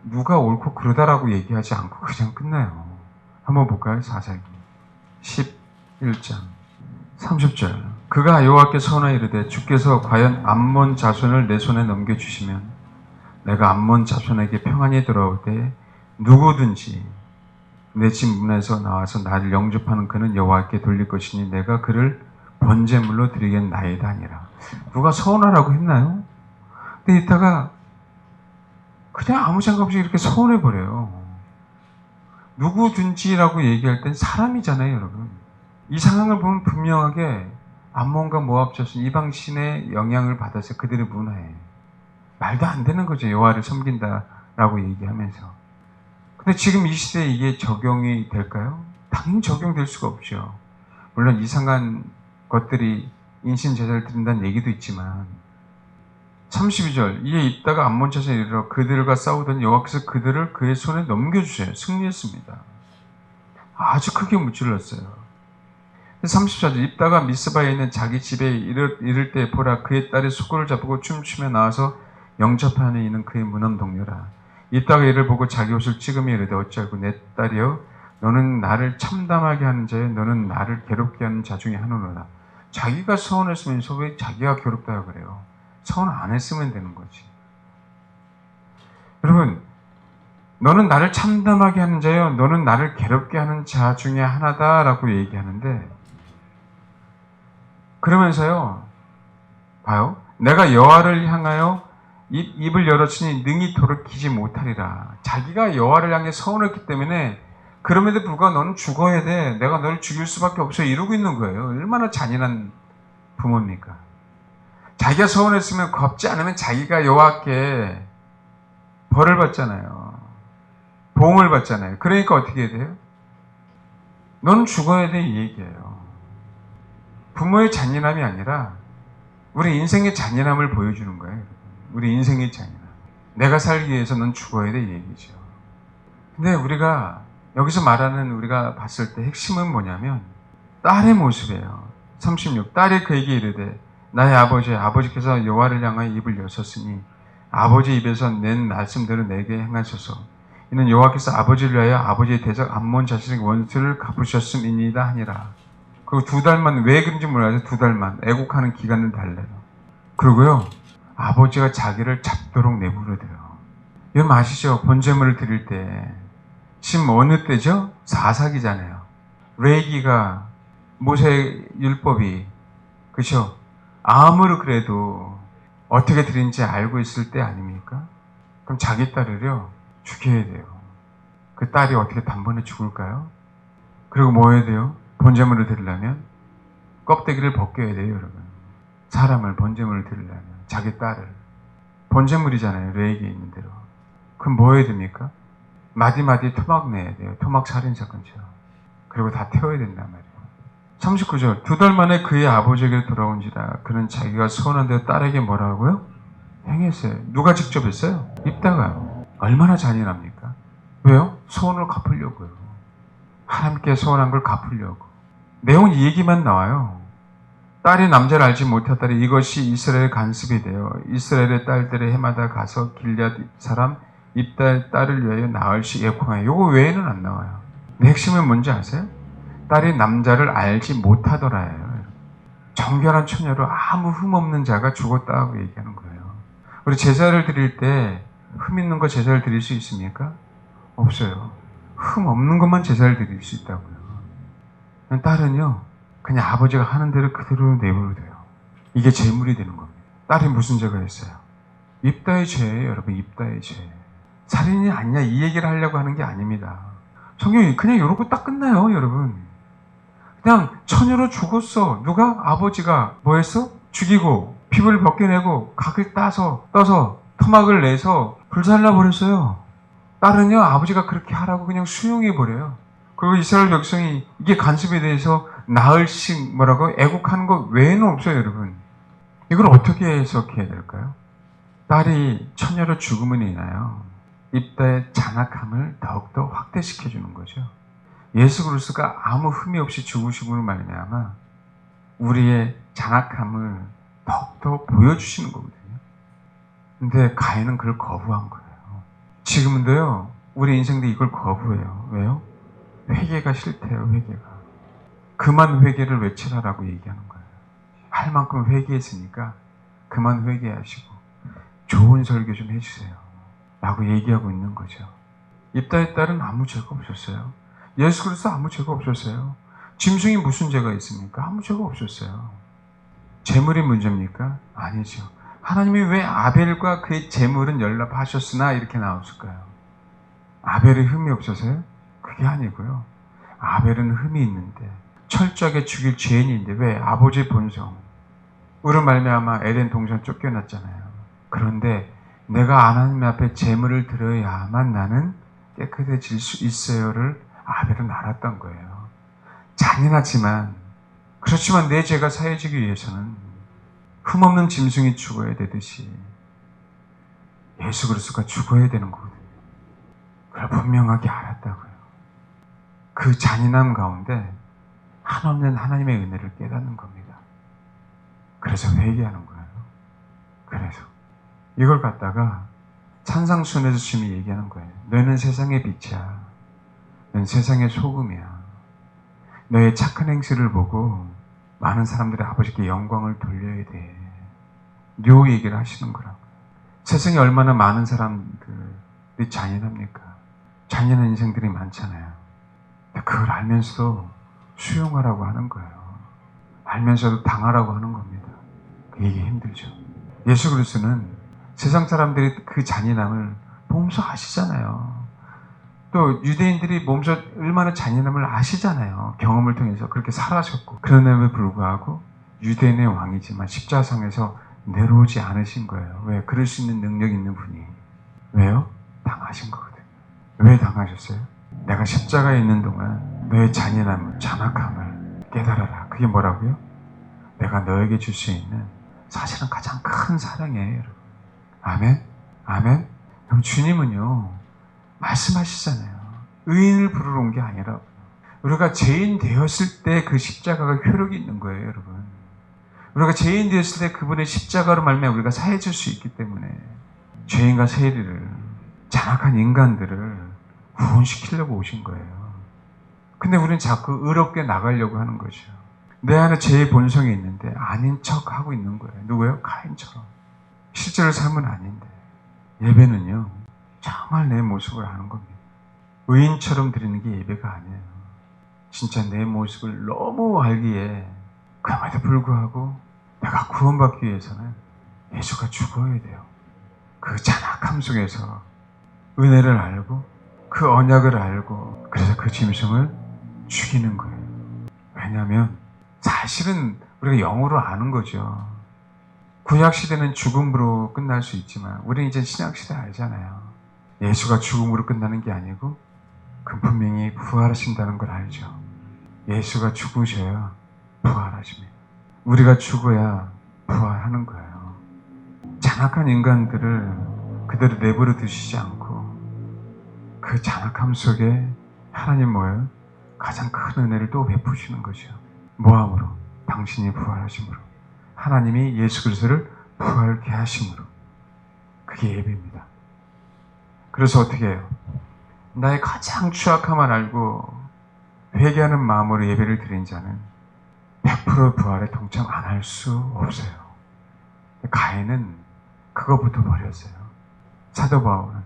누가 옳고 그르다라고 얘기하지 않고 그냥 끝나요. 한번 볼까요? 사사기 11장 30절. 그가 여호와께 선하여 이르되 주께서 과연 암몬 자손을 내 손에 넘겨주시면 내가 암몬 자손에게 평안히 돌아올 때 누구든지 내 집 문에서 나와서 나를 영접하는 그는 여호와께 돌릴 것이니 내가 그를 번제물로 드리겠나이다 하니라. 누가 서운하라고 했나요? 근데 이따가 그냥 아무 생각 없이 이렇게 서운해버려요. 누구든지라고 얘기할 땐 사람이잖아요, 여러분. 이 상황을 보면 분명하게 암몬과 모압 자손 이방 신의 영향을 받아서 그들의 문화에 말도 안 되는 거죠. 여호와를 섬긴다라고 얘기하면서. 근데 지금 이 시대에 이게 적용이 될까요? 당연히 적용될 수가 없죠. 물론 이상한 것들이 인신 제사를 드린다는 얘기도 있지만 32절 이에 입다가 암몬 자손에 이르러 그들과 싸우던 여호와께서 그들을 그의 손에 넘겨주세요. 승리했습니다. 아주 크게 무찔렀어요. 34절 입다가 미스바에 있는 자기 집에 이를 때 보라 그의 딸이 소굴을 잡고 춤추며 나와서 영접하는 이는 그의 문엄 동료라. 입다가 이를 보고 자기 옷을 찢으며 이르되 어찌하고 내 딸이여 너는 나를 참담하게 하는 자여 너는 나를 괴롭게 하는 자 중에 하나로다. 자기가 서운했으면서 왜 자기가 괴롭다고 그래요? 서운 안 했으면 되는 거지. 여러분, 너는 나를 참담하게 하는 자여 너는 나를 괴롭게 하는 자 중에 하나다라고 얘기하는데 그러면서요, 봐요. 내가 여호와를 향하여 입을 열었으니 능히 돌이키지 못하리라. 자기가 여호와를 향해 서운했기 때문에 그럼에도 불구하고 너는 죽어야 돼. 내가 너를 죽일 수밖에 없어. 이러고 있는 거예요. 얼마나 잔인한 부모입니까? 자기가 서운했으면 갚지 않으면 자기가 여호와께 벌을 받잖아요. 보응을 받잖아요. 그러니까 어떻게 해야 돼요? 너는 죽어야 돼 이 얘기예요. 부모의 잔인함이 아니라 우리 인생의 잔인함을 보여주는 거예요. 우리 인생의 잔인함. 내가 살기 위해서 넌 죽어야 돼 이 얘기죠. 근데 우리가 여기서 말하는 우리가 봤을 때 핵심은 뭐냐면 딸의 모습이에요. 36. 딸이 그에게 이르되 나의 아버지께서 여호와를 향하여 입을 여셨으니 아버지 입에서 낸 말씀대로 내게 행하소서. 이는 여호와께서 아버지를 위하여 아버지의 대적 암몬 자신의 원수를 갚으셨음이니이다 하니라. 그리고 2달만 왜 그런지 몰라서 2달만 애국하는 기간을 달래요. 그리고요 아버지가 자기를 잡도록 내버려둬요. 여러분 아시죠? 번제물을 드릴 때 지금 어느 때죠? 사사기잖아요. 레위기가 모세 율법이 그렇죠? 아무리 그래도 어떻게 드린지 알고 있을 때 아닙니까? 그럼 자기 딸을요 죽여야 돼요. 그 딸이 어떻게 단번에 죽을까요? 그리고 뭐 해야 돼요? 번제물을 드리려면 껍데기를 벗겨야 돼요, 여러분. 사람을 번제물을 드리려면 자기 딸을 번제물이잖아요, 레위기에 있는 대로. 그럼 뭐 해야 됩니까? 마디마디 토막 내야 돼요. 토막 살인사건처럼. 그리고 다 태워야 된단 말이에요. 39절 2달 만에 그의 아버지에게 돌아온지라 그는 자기가 서운한 대로 딸에게 뭐라고요? 행했어요. 누가 직접 했어요? 입다가요. 얼마나 잔인합니까? 왜요? 소원을 갚으려고요. 하나님께 소원한 걸 갚으려고. 내용은 이 얘기만 나와요. 딸이 남자를 알지 못하다니 이것이 이스라엘의 간습이 되어 이스라엘의 딸들의 해마다 가서 길앗 사람 입다의 딸을 위하여 낳을 시 예콩하여. 요거 외에는 안 나와요. 근데 핵심은 뭔지 아세요? 딸이 남자를 알지 못하더라예요. 정결한 처녀로 아무 흠 없는 자가 죽었다고 얘기하는 거예요. 우리 제사를 드릴 때 흠 있는 거 제사를 드릴 수 있습니까? 없어요. 흠 없는 것만 제사를 드릴 수 있다고요. 딸은요 그냥 아버지가 하는 대로 그대로 내버려둬요. 이게 제물이 되는 겁니다. 딸이 무슨 죄가 있어요? 입다의 죄예요, 여러분. 입다의 죄. 살인이 아니냐 이 얘기를 하려고 하는 게 아닙니다. 성경이 그냥 이러고 딱 끝나요, 여러분. 그냥 처녀로 죽었어. 누가? 아버지가 뭐 했어? 죽이고 피부를 벗겨내고 각을 떠서 토막을 내서 불살라버렸어요. 딸은요 아버지가 그렇게 하라고 그냥 수용해버려요. 그리고 이스라엘 백성이 이게 간섭에 대해서 나흘씩 뭐라고 애국하는 것 외에는 없어요, 여러분. 이걸 어떻게 해석해야 될까요? 딸이 처녀로 죽음은 인하여 입다의 잔악함을 더욱더 확대시켜주는 거죠. 예수 그리스도가 아무 흠이 없이 죽으심으로 말미암아 우리의 잔악함을 더욱더 보여주시는 거거든요. 근데 가인은 그걸 거부한 거예요. 지금도요, 우리 인생도 이걸 거부해요. 왜요? 회개가 싫대요, 회개가. 그만 회개를 외치라라고 얘기하는 거예요. 할 만큼 회개했으니까 그만 회개하시고 좋은 설교 좀 해주세요. 라고 얘기하고 있는 거죠. 입다의 딸은 아무 죄가 없었어요. 예수 그리스도 아무 죄가 없었어요. 짐승이 무슨 죄가 있습니까? 아무 죄가 없었어요. 재물이 문제입니까? 아니죠. 하나님이 왜 아벨과 그의 재물은 연락하셨으나 이렇게 나왔을까요? 아벨이 흠이 없어서요? 그게 아니고요. 아벨은 흠이 있는데 철저하게 죽일 죄인인데 왜? 아버지의 본성. 으로 말미암아 에덴 동산 쫓겨났잖아요. 그런데 내가 하나님 앞에 재물을 드려야만 나는 깨끗해질 수 있어요를 아벨은 알았던 거예요. 잔인하지만 그렇지만 내 죄가 사해지기 위해서는 흠없는 짐승이 죽어야 되듯이 예수 그리스도가 죽어야 되는 거거든요. 그걸 분명하게 알았다고요. 그 잔인함 가운데 한없는 하나님의 은혜를 깨닫는 겁니다. 그래서 회개하는 거예요. 그래서 이걸 갖다가 찬상순에서 주님이 얘기하는 거예요. 너희는 세상의 빛이야. 너는 세상의 소금이야. 너의 착한 행실을 보고 많은 사람들이 아버지께 영광을 돌려야 돼. 요 얘기를 하시는 거라고요. 세상에 얼마나 많은 사람들이 잔인합니까? 잔인한 인생들이 많잖아요. 그걸 알면서도 수용하라고 하는 거예요. 알면서도 당하라고 하는 겁니다. 이게 힘들죠. 예수 그리스도는 세상 사람들이 그 잔인함을 몸소 아시잖아요. 또 유대인들이 몸소 얼마나 잔인함을 아시잖아요. 경험을 통해서 그렇게 살아셨고. 그럼에도 불구하고 유대인의 왕이지만 십자상에서 내려오지 않으신 거예요. 왜? 그럴 수 있는 능력 있는 분이. 왜요? 당하신 거거든요. 왜 당하셨어요? 내가 십자가에 있는 동안 너의 잔인함을, 잔악함을 깨달아라. 그게 뭐라고요? 내가 너에게 줄 수 있는 사실은 가장 큰 사랑이에요, 여러분. 아멘? 아멘? 그럼 주님은요, 말씀하시잖아요. 의인을 부르러 온 게 아니라 우리가 죄인 되었을 때 그 십자가가 효력이 있는 거예요, 여러분. 우리가 죄인 되었을 때 그분의 십자가로 말미암아 우리가 사해질 수 있기 때문에 죄인과 세리를, 잔악한 인간들을 구원시키려고 오신 거예요. 근데 우리는 자꾸 의롭게 나가려고 하는 거죠. 내 안에 죄의 본성이 있는데 아닌 척 하고 있는 거예요. 누구예요? 가인처럼. 실제로 삶은 아닌데. 예배는요, 정말 내 모습을 아는 겁니다. 의인처럼 드리는 게 예배가 아니에요. 진짜 내 모습을 너무 알기에 그럼에도 불구하고 내가 구원받기 위해서는 예수가 죽어야 돼요. 그 잔악함 속에서 은혜를 알고 그 언약을 알고 그래서 그 짐승을 죽이는 거예요. 왜냐하면 사실은 우리가 영으로 아는 거죠. 구약시대는 죽음으로 끝날 수 있지만 우리는 이제 신약시대 알잖아요. 예수가 죽음으로 끝나는 게 아니고 그 분명히 부활하신다는 걸 알죠. 예수가 죽으셔야 부활하십니다. 우리가 죽어야 부활하는 거예요. 잔악한 인간들을 그대로 내버려 두시지 않고 그 잔악함 속에 하나님 뭐예요? 가장 큰 은혜를 또 베푸시는 거죠. 뭐함으로? 당신이 부활하심으로. 하나님이 예수 그리스도를 부활케 하심으로. 그게 예배입니다. 그래서 어떻게 해요? 나의 가장 추악함을 알고 회개하는 마음으로 예배를 드린 자는 100% 부활에 동참 안 할 수 없어요. 가인은 그거부터 버렸어요. 사도 바울은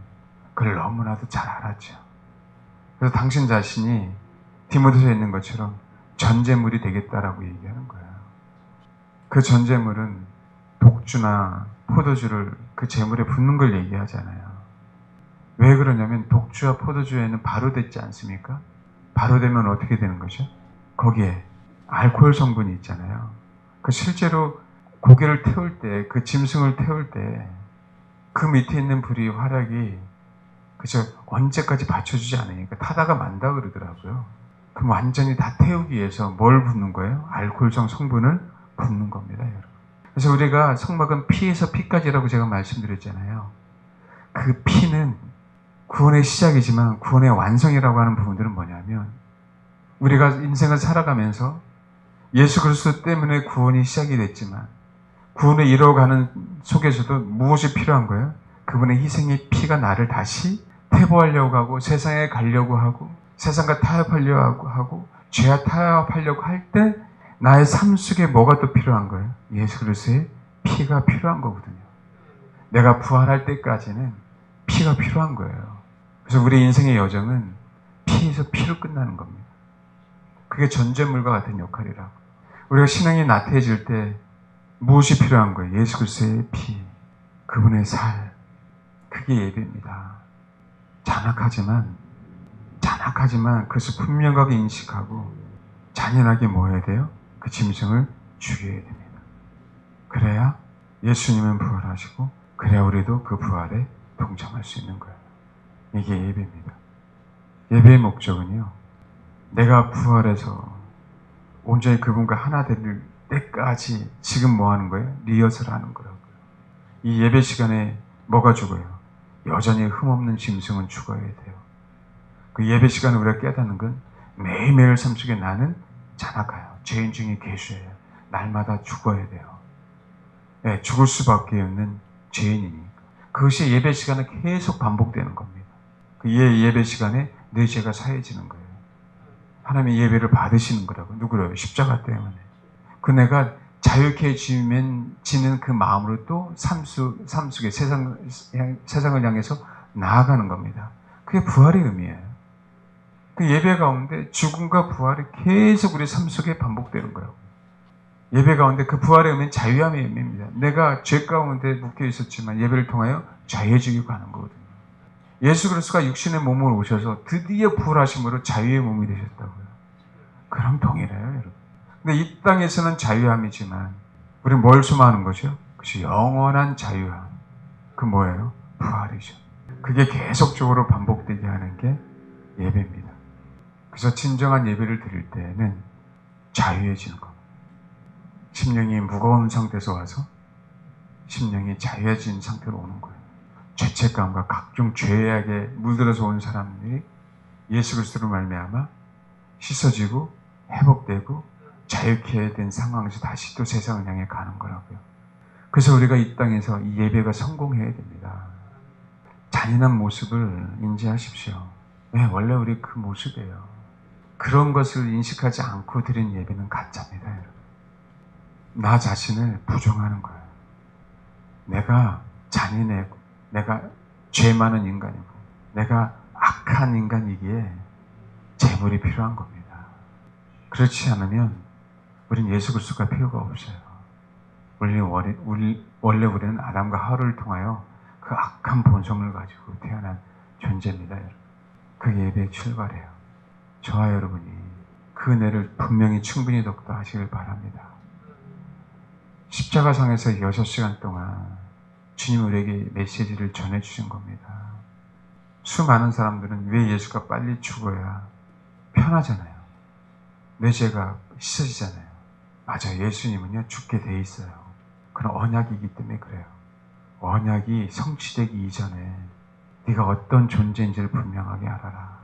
그걸 너무나도 잘 알았죠. 그래서 당신 자신이 디모데서에 있는 것처럼 전제물이 되겠다라고 얘기하는 거예요. 그 전제물은 독주나 포도주를 그 제물에 붓는 걸 얘기하잖아요. 왜 그러냐면 독주와 포도주에는 발효됐지 않습니까? 발효되면 어떻게 되는 거죠? 거기에 알코올 성분이 있잖아요. 그 실제로 고기를 태울 때, 그 짐승을 태울 때 그 밑에 있는 불이 화력이 그저 언제까지 받쳐주지 않으니까 타다가 만다 그러더라고요. 그럼 완전히 다 태우기 위해서 뭘 붓는 거예요? 알코올성 성분을 붓는 겁니다, 여러분. 그래서 우리가 성막은 피에서 피까지라고 제가 말씀드렸잖아요. 그 피는 구원의 시작이지만 구원의 완성이라고 하는 부분들은 뭐냐면 우리가 인생을 살아가면서 예수 그리스도 때문에 구원이 시작이 됐지만 구원을 이루어가는 속에서도 무엇이 필요한 거예요? 그분의 희생의 피가 나를 다시 퇴보하려고 하고 세상에 가려고 하고 세상과 타협하려고 하고 죄와 타협하려고 할 때 나의 삶 속에 뭐가 또 필요한 거예요? 예수 그리스도의 피가 필요한 거거든요. 내가 부활할 때까지는 피가 필요한 거예요. 그래서 우리 인생의 여정은 피에서 피로 끝나는 겁니다. 그게 전제물과 같은 역할이라고. 우리가 신앙이 나태해질 때 무엇이 필요한 거예요? 예수 그리스도의 피, 그분의 살. 그게 예배입니다. 잔악하지만 그것을 분명하게 인식하고 잔인하게 뭐 해야 돼요? 그 짐승을 죽여야 됩니다. 그래야 예수님은 부활하시고 그래야 우리도 그 부활에 동참할 수 있는 거예요. 이게 예배입니다. 예배의 목적은요, 내가 부활해서 온전히 그분과 하나 될 때까지 지금 뭐 하는 거예요? 리허설 하는 거라고요. 이 예배 시간에 뭐가 죽어요? 여전히 흠없는 짐승은 죽어야 돼요. 그 예배 시간에 우리가 깨닫는 건 매일매일 삶 속에 나는 잔악해요. 죄인 중에 괴수예요. 날마다 죽어야 돼요. 네, 죽을 수밖에 없는 죄인이니까. 그것이 예배 시간에 계속 반복되는 겁니다. 그 예배 시간에 내 죄가 사해지는 거예요. 하나님의 예배를 받으시는 거라고. 누구로요? 십자가 때문에. 그 내가 자유케 지는 그 마음으로 또 삶 속에 세상을 향해서 나아가는 겁니다. 그게 부활의 의미예요. 그 예배 가운데 죽음과 부활이 계속 우리 삶 속에 반복되는 거예요. 예배 가운데 그 부활의 의미는 자유함의 의미입니다. 내가 죄 가운데 묶여 있었지만 예배를 통하여 자유해지고 가는 거거든요. 예수 그리스도가 육신의 몸으로 오셔서 드디어 부활하심으로 자유의 몸이 되셨다고요. 그럼 동일해요, 여러분. 근데 이 땅에서는 자유함이지만 우리는 뭘 소망하는 거죠? 그것이 영원한 자유함. 그 뭐예요? 부활이죠. 그게 계속적으로 반복되게 하는 게 예배입니다. 그래서 진정한 예배를 드릴 때에는 자유해지는 겁니다. 심령이 무거운 상태에서 와서 심령이 자유해진 상태로 오는 거예요. 죄책감과 각종 죄악에 물들어서 온 사람들이 예수 그리스도로 말미암아 씻어지고 회복되고 자유케 된 상황에서 다시 또 세상을 향해 가는 거라고요. 그래서 우리가 이 땅에서 이 예배가 성공해야 됩니다. 잔인한 모습을 인지하십시오. 네, 원래 우리 그 모습이에요. 그런 것을 인식하지 않고 드린 예배는 가짜입니다, 여러분. 나 자신을 부정하는 거예요. 내가 잔인하고 내가 죄 많은 인간이고 내가 악한 인간이기에 재물이 필요한 겁니다. 그렇지 않으면 우리는 예수 그리스도가 필요가 없어요. 원래 우리는 아담과 하와를 통하여 그 악한 본성을 가지고 태어난 존재입니다, 여러분. 그 예배의 출발이에요. 저와 여러분이 그 은혜를 분명히 충분히 독도하시길 바랍니다. 십자가상에서 6시간 동안 주님 우리에게 메시지를 전해주신 겁니다. 수많은 사람들은 왜 예수가 빨리 죽어야 편하잖아요. 내 죄가 씻어지잖아요. 맞아요. 예수님은요 죽게 돼 있어요. 그런 언약이기 때문에 그래요. 언약이 성취되기 이전에 네가 어떤 존재인지를 분명하게 알아라.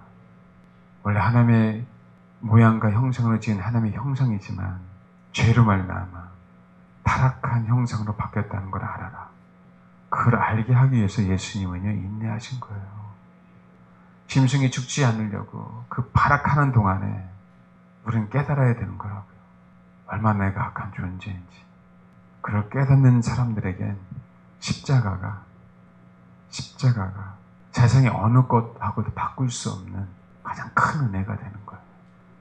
원래 하나님의 모양과 형상으로 지은 하나님의 형상이지만 죄로 말미암아 타락한 형상으로 바뀌었다는 걸 알아라. 그걸 알게 하기 위해서 예수님은요 인내하신 거예요. 짐승이 죽지 않으려고 그 발악하는 동안에 우리는 깨달아야 되는 거라고요. 얼마나 내가 악한 존재인지. 그걸 깨닫는 사람들에겐 십자가가 세상의 어느 것하고도 바꿀 수 없는 가장 큰 은혜가 되는 거예요.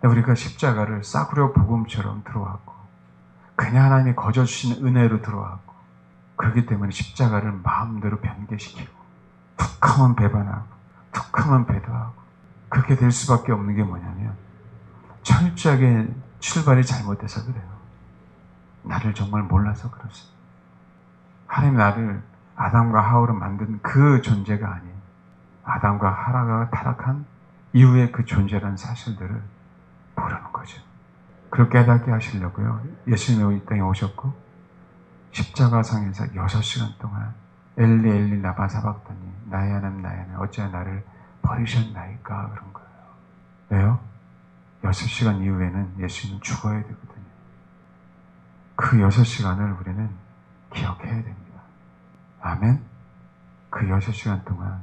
우리가 십자가를 싸구려 복음처럼 들어왔고 그냥 하나님이 거저주신 은혜로 들어왔고 그렇기 때문에 십자가를 마음대로 변개시키고 툭하면 배반하고 툭하면 배도하고 그렇게 될 수밖에 없는 게 뭐냐면 철저하게 출발이 잘못돼서 그래요. 나를 정말 몰라서 그렇습니다. 하나님 나를 아담과 하와로 만든 그 존재가 아닌 아담과 하와가 타락한 이후의 그 존재라는 사실들을 모르는 거죠. 그걸 깨닫게 하시려고요. 예수님이 이 땅에 오셨고 십자가상에서 6시간 동안 엘리 엘리 라마 사박다니 나의 하나님 나의 하나님 어찌하여 나를 버리셨나이까 그런 거예요. 왜요? 6시간 이후에는 예수님은 죽어야 되거든요. 그 6시간을 우리는 기억해야 됩니다. 아멘? 그 6시간 동안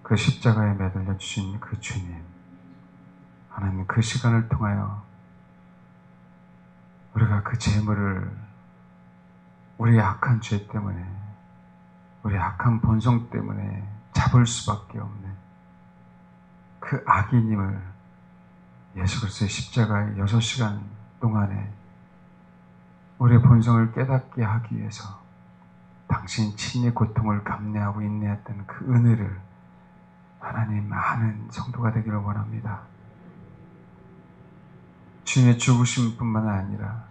그 십자가에 매달려 주신 그 주님, 하나님 그 시간을 통하여 우리가 그 재물을 우리의 악한 죄 때문에, 우리의 악한 본성 때문에 잡을 수밖에 없는 그 악인임을 예수 그리스도의 십자가의 6시간 동안에 우리의 본성을 깨닫게 하기 위해서 당신 친히 고통을 감내하고 인내했던 그 은혜를 하나님 아는 성도가 되기를 원합니다. 주님의 죽으심뿐만 아니라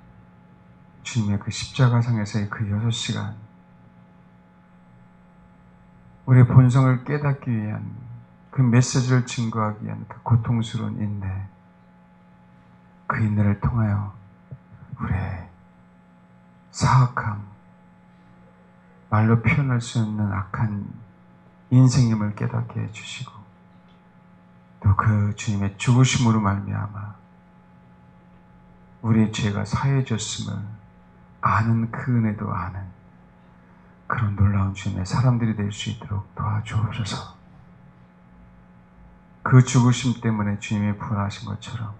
주님의 그 십자가상에서의 그 6시간, 우리의 본성을 깨닫기 위한 그 메시지를 증거하기 위한 그 고통스러운 인내, 그 인내를 통하여 우리의 사악함, 말로 표현할 수 없는 악한 인생임을 깨닫게 해주시고, 또 그 주님의 죽으심으로 말미암아 우리의 죄가 사해졌음을 아는 그 은혜도 아는 그런 놀라운 주님의 사람들이 될 수 있도록 도와주옵소서. 그 죽으심 때문에 주님이 부활하신 것처럼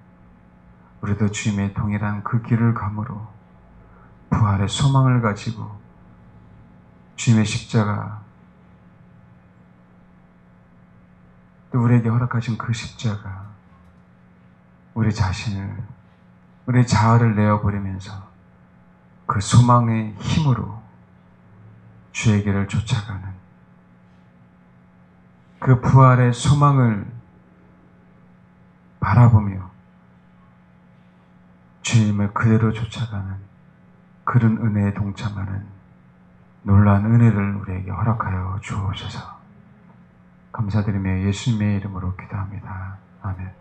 우리도 주님의 동일한 그 길을 감으로 부활의 소망을 가지고 주님의 십자가, 또 우리에게 허락하신 그 십자가, 우리 자신을, 우리 자아를 내어버리면서 그 소망의 힘으로 주의 길을 쫓아가는 그 부활의 소망을 바라보며 주님을 그대로 쫓아가는 그런 은혜에 동참하는 놀라운 은혜를 우리에게 허락하여 주옵소서. 감사드리며 예수님의 이름으로 기도합니다. 아멘.